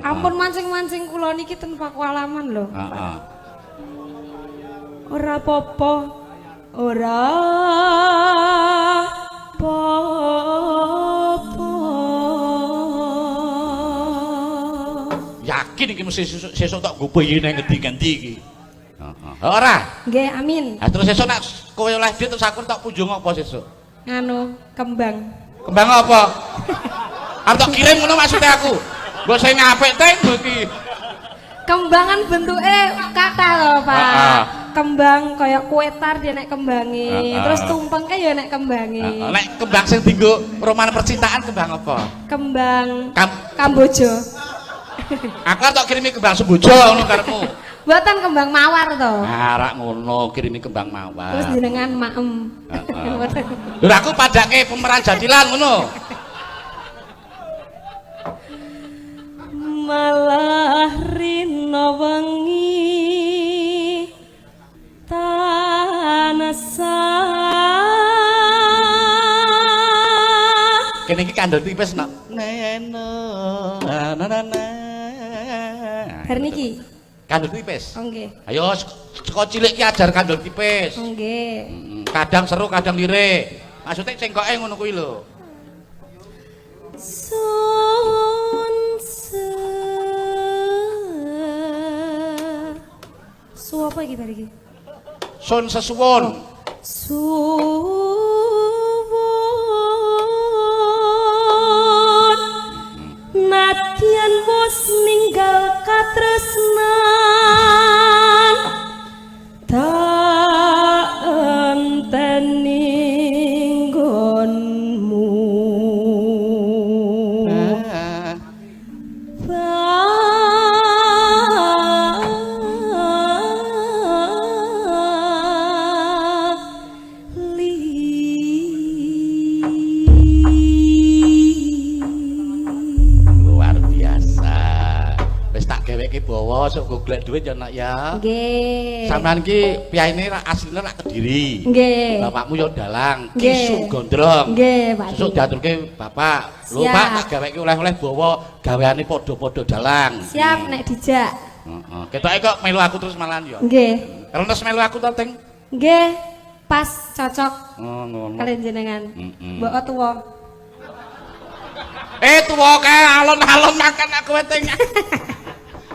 Ampun mancing-mancing kula niki ten Pakualaman lho. Heeh. Ora apa-apa. Ora apa-apa. Yakin iki mesti sesuk tak nggo bayi nang ngendi-ngendi iki. Heeh. Ora? Nggih, amin. Ha terus sesuk nek kowe oleh duit terus aku tak punjung apa sesuk? Nganu, kembang. Kembang apa? Arep tak kirim ngono maksudnya aku. Mbok sing apik teh iki. Kembangan bentuke kata lho, Pak. Kembang kaya kue tar dia nek kembangi. Terus tumpengke ya nek kembangi. Nek kembang sing dienggo roman percintaan kembang apa? Kembang Kamboja. Aku tak kirimi kembang sembojo ngono karepmu. Mboten kembang mawar to. Rak ngono kirimi kembang mawar. Terus jenengan maem. Lha aku padake pemeran jadilan ngono. Malah rino wengi tanasa Kene iki kandel tipis nak. Neno. Bar niki. Kandel tipis. Oh nggih. Ayo saka cilik ki ajar kandel tipis. Oh nggih. Kadang seru, kadang lirik. Maksudnya cengkoke ngono kuwi lho. Su apa iki bar iki? Sun sesuwun. Suwun nadyan wis ninggal katresnan tak enteni nggonmu. Bawa sok golek duit ya nak ya. Nggih. Sampean ki piyaine asline rak Kediri. Nggih. Bapakmu ya dalang, Nggih. Kisu Gondrong. Nggih, Pak. Sesuk diaturke bapak. Lho Siap. Pak tak gaweke oleh-oleh bawa gaweane padha-padha dalang. Siap nek dijak. Heeh. Ketoke kok melu aku terus malahan ya. Nggih. Renes melu aku to, Ting? Nggih. Pas cocok Oh, ngono. kalian jenengan. Mbok tuwa. Tuwa kae alon-alon makan aku Ting.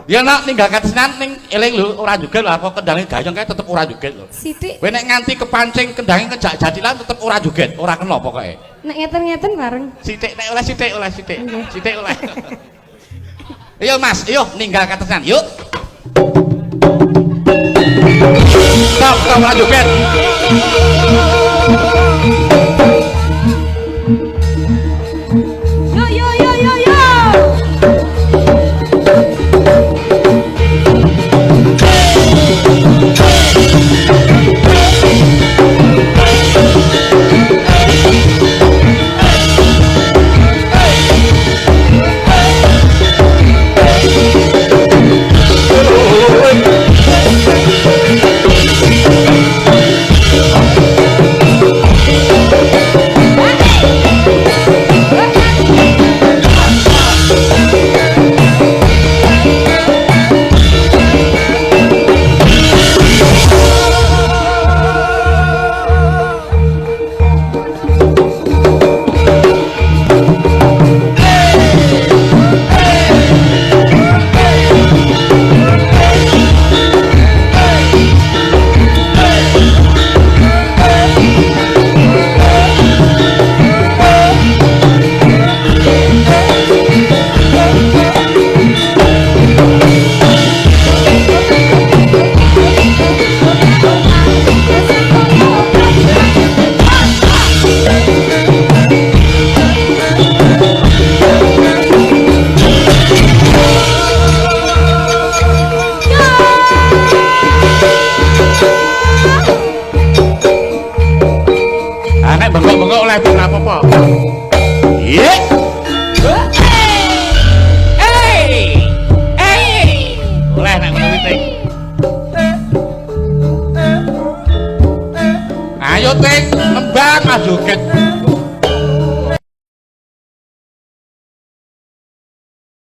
Ya nak ninggal katresnan ning eling lho ora joget lho apa kendange gayeng kae tetep ora joget lho. Sithik. Kowe nek nganti kepancing kendange kejak jadilan tetep ora joget, ora kena pokoke. Nek ngeten-ngeten bareng. Sithik nek oleh sithik oleh sithik. Nggih. Sithik oleh. Ayo Mas, ayo ninggal katresnan. Yuk. Stop, ora joget.